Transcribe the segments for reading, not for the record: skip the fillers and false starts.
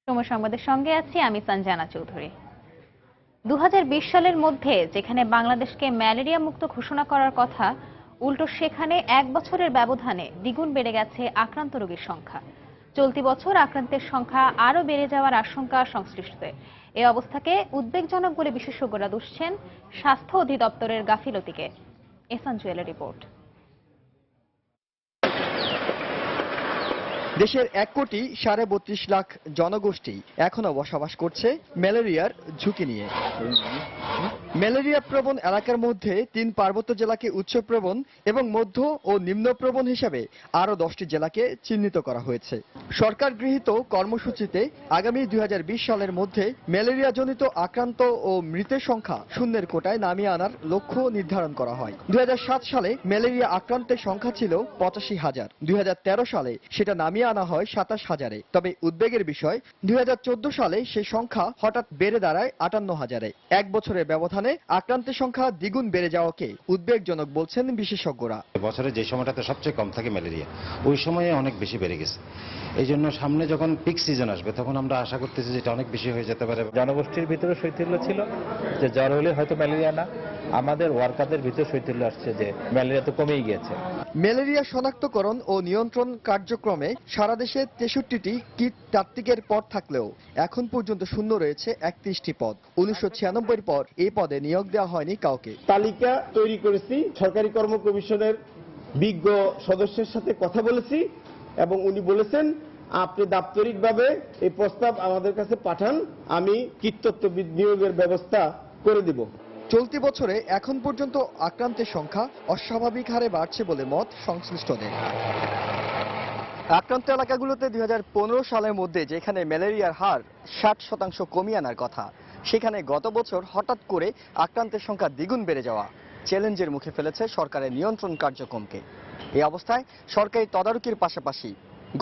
সময় সংবাদের সঙ্গে আছি আমি সঞ্জানা চৌধুরী। ২০২০ সালের মধ্যে যেখানে বাংলাদেশকে ম্যালেরিয়া মুক্ত ঘোষণা করার কথা, উল্টো সেখানে এক বছরের ব্যবধানে দ্বিগুণ বেড়ে গেছে আক্রান্ত রোগীর সংখ্যা। চলতি বছর আক্রান্তের সংখ্যা আরও বেড়ে যাওয়ার আশঙ্কা সংশ্লিষ্টদের। এ অবস্থাকে উদ্বেগজনক বলে বিশেষজ্ঞরা দুষছেন স্বাস্থ্য অধিদপ্তরের গাফিলতিকে। এহসান জুয়েলের রিপোর্ট। দেশের ১,৩২,৫০,০০,০০০ জনগোষ্ঠী এখনো বসবাস করছে ম্যালেরিয়ার ঝুঁকি নিয়ে। ম্যালেরিয়া প্রবণ এলাকার মধ্যে ৩ পার্বত্য জেলাকে উচ্চ প্রবণ এবং মধ্য ও নিম্ন প্রবণ হিসাবে আরও 10টি জেলাকে চিহ্নিত করা হয়েছে। সরকার গৃহীত কর্মসূচিতে আগামী ২০২০ সালের মধ্যে ম্যালেরিয়াজনিত আক্রান্ত ও মৃতের সংখ্যা শূন্যের কোটায় নামিয়ে আনার লক্ষ্য নির্ধারণ করা হয়। ২০০৭ সালে ম্যালেরিয়া আক্রান্তের সংখ্যা ছিল ৮৫,০০০। ২০১৩ সালে সেটা নামিয়ে আনা হয় ২৭,০০০-এ। তবে উদ্বেগের বিষয় ২০১৪ সালে সেই সংখ্যা হঠাৎ বেড়ে দাঁড়ায় ৫৮,০০০-এ। এক বছরের ব্যবধানে আক্রান্তের সংখ্যা দ্বিগুণ বেড়ে যাওয়াকে উদ্বেগজনক বলছেন বিশেষজ্ঞরা। বছরে যে সময়টাতে সবচেয়ে কম থাকে ম্যালেরিয়া, ওই সময়ে অনেক বেশি বেড়ে গেছে। এই জন্য সামনে যখন পিক সিজন আসবে তখন আমরা আশা করতেছি যে এটা অনেক বেশি হয়ে যেতে পারে। জনগোষ্ঠীর ভিতরে শৈথিল্য ছিল যে জ্বর হলে হয়তো ম্যালেরিয়া না, আমাদের ওয়ার্কারদের ভিতরে শৈথিল্য আসছে যে ম্যালেরিয়া তো কমেই গিয়েছে। ম্যালেরিয়া শনাক্তকরণ ও নিয়ন্ত্রণ কার্যক্রমে সারা দেশে ৬৩টি কিট তাত্ত্বিকের পদ থাকলেও এখন পর্যন্ত শূন্য রয়েছে ৩১টি পদ। ১৯৯৬ পর এই পদে নিয়োগ দেওয়া হয়নি কাউকে। তালিকা তৈরি করেছি, সরকারি কর্ম কমিশনের বিজ্ঞ সদস্যের সাথে কথা বলেছি এবং উনি বলেছেন আপনি দাপ্তরিকভাবে এই প্রস্তাব আমাদের কাছে পাঠান, আমি কীটতত্ত্ববিদ নিয়োগের ব্যবস্থা করে দিব। চলতি বছরে এখন পর্যন্ত আক্রান্তের সংখ্যা অস্বাভাবিক হারে বাড়ছে বলে মত সংশ্লিষ্টদের। আক্রান্ত এলাকাগুলোতে ২০১৫ সালের মধ্যে যেখানে ম্যালেরিয়ার হার ৬০% কমিয়ে আনার কথা, সেখানে গত বছর হঠাৎ করে আক্রান্তের সংখ্যা দ্বিগুণ বেড়ে যাওয়া চ্যালেঞ্জের মুখে ফেলেছে সরকারের নিয়ন্ত্রণ কার্যক্রমকে। এই অবস্থায় সরকারি তদারকির পাশাপাশি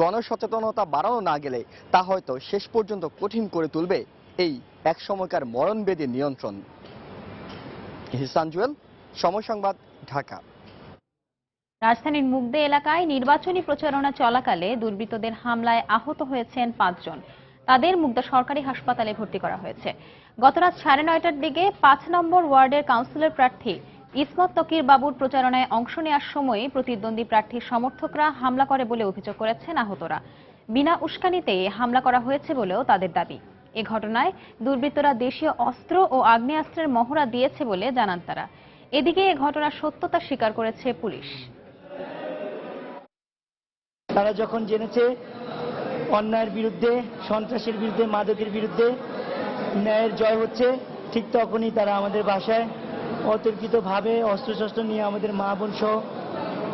গণসচেতনতা বাড়ানো না গেলে তা হয়তো শেষ পর্যন্ত কঠিন করে তুলবে এই এক সময়কার মরণবেদী নিয়ন্ত্রণ। এহসান জুয়েল, সময় সংবাদ, ঢাকা। রাজধানীর মুগদে এলাকায় নির্বাচনী প্রচারণা চলাকালে দুর্বৃত্তদের হামলায় আহত হয়েছেন ৫ জন। তাদের মুগদা সরকারি হাসপাতালে ভর্তি করা হয়েছে। গতরাত ৯:৩০টার দিকে ৫ নম্বর ওয়ার্ডের কাউন্সিলর প্রার্থী ইসমত তকির বাবুর প্রচারণায় অংশ নেওয়ার সময় প্রতিদ্বন্দ্বী প্রার্থীর সমর্থকরা হামলা করে বলে অভিযোগ করেছেন আহতরা। বিনা উস্কানিতে হামলা করা হয়েছে বলেও তাদের দাবি। এ ঘটনায় দুর্বৃত্তরা দেশীয় অস্ত্র ও আগ্নেয়াস্ত্রের মহড়া দিয়েছে বলে জানান তারা। এদিকে এ ঘটনার সত্যতা স্বীকার করেছে পুলিশ। তারা যখন জেনেছে অন্যায়ের বিরুদ্ধে, সন্ত্রাসের বিরুদ্ধে, মাদকের বিরুদ্ধে ন্যায়ের জয় হচ্ছে, ঠিক তখনই তারা আমাদের বাসায় অতর্কিতভাবে অস্ত্রশস্ত্র নিয়ে আমাদের মা বোন সহ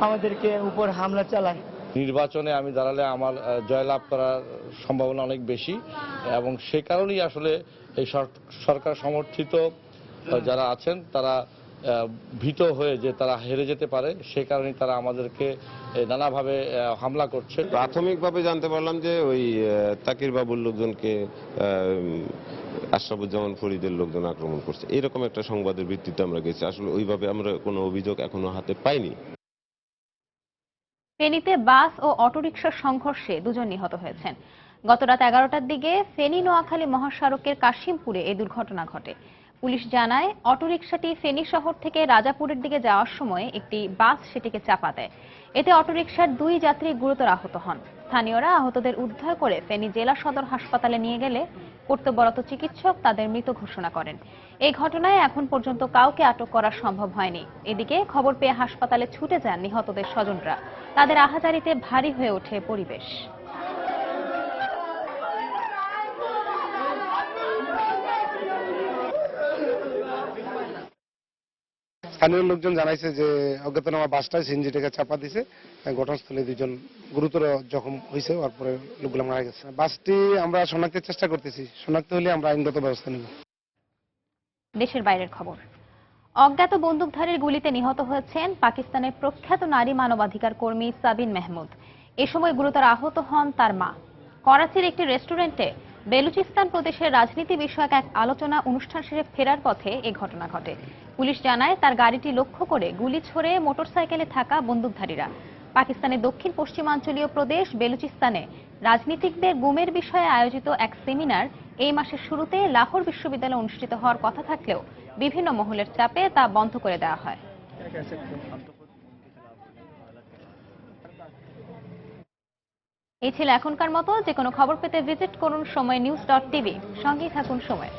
আমাদেরকে উপর হামলা চালায়। নির্বাচনে আমি দাঁড়ালে আমার জয়লাভ করার সম্ভাবনা অনেক বেশি এবং সে কারণেই আসলে এই সরকার সমর্থিত যারা আছেন তারা ভীত হয়ে যে তারা হেরে যেতে পারে, সে কারণেই তারা আমাদেরকে নানাভাবে হামলা করছে। প্রাথমিকভাবে জানতে পারলাম যে ওই তাকির বাবুর লোকজনকে আশরাফুজ্জামান ফরিদের লোকজন আক্রমণ করছে, এরকম একটা সংবাদের ভিত্তিতে আমরা গেছি। আসলে ওইভাবে আমরা কোনো অভিযোগ এখনো হাতে পাইনি। ফেনীতে বাস ও অটোরিকশার সংঘর্ষে 2 জন নিহত হয়েছেন। গত রাত 11টার দিকে ফেনী নোয়াখালী মহাসড়কের কাশিমপুরে এই দুর্ঘটনা ঘটে। পুলিশ জানায় অটোরিকশাটি ফেনী শহর থেকে রাজাপুরের দিকে যাওয়ার সময় একটি বাস সেটিকে চাপা দেয়। এতে অটোরিকশার 2 যাত্রী গুরুতর আহত হন। স্থানীয়রা আহতদের উদ্ধার করে ফেনী জেলা সদর হাসপাতালে নিয়ে গেলে কর্তব্যরত চিকিৎসক তাদের মৃত ঘোষণা করেন। এই ঘটনায় এখন পর্যন্ত কাউকে আটক করা সম্ভব হয়নি। এদিকে খবর পেয়ে হাসপাতালে ছুটে যান নিহতদের স্বজনরা। তাদের আহাজারিতে ভারী হয়ে ওঠে পরিবেশ। স্থানীয় লোকজন জানাইছে যে অজ্ঞাতনামা বাসটা সিএনজিটাকে চাপা দিছে, ঘটনাস্থলে 2 জন গুরুতর জখম হয়েছে, তারপরে লোকগুলো মারা গেছে। বাসটি আমরা শনাক্তের চেষ্টা করতেছি, শনাক্ত হলে আমরা আইনগত ব্যবস্থা নেব। দেশের বাইরের খবর। অজ্ঞাত বন্দুকধারীর গুলিতে নিহত হয়েছেন পাকিস্তানের প্রখ্যাত নারী মানবাধিকার কর্মী সাবিন মেহমুদ। এ সময় গুরুতর আহত হন তার মা। করাচির একটি রেস্টুরেন্টে বেলুচিস্তান প্রদেশের রাজনীতি বিষয়ক এক আলোচনা অনুষ্ঠান শেষে ফেরার পথে এ ঘটনা ঘটে। পুলিশ জানায় তার গাড়িটি লক্ষ্য করে গুলি ছোড়ে মোটরসাইকেলে থাকা বন্দুকধারীরা। পাকিস্তানের দক্ষিণ পশ্চিমাঞ্চলীয় প্রদেশ বেলুচিস্তানে রাজনীতিকদের গুমের বিষয়ে আয়োজিত এক সেমিনার এই মাসের শুরুতে লাহোর বিশ্ববিদ্যালয়ে অনুষ্ঠিত হওয়ার কথা থাকলেও বিভিন্ন মহলের চাপে তা বন্ধ করে দেওয়া হয়। এই ছিল এখনকার মতো। যে কোনো খবর পেতে ভিজিট করুন সময় নিউজ.tv। সঙ্গেই থাকুন সময়।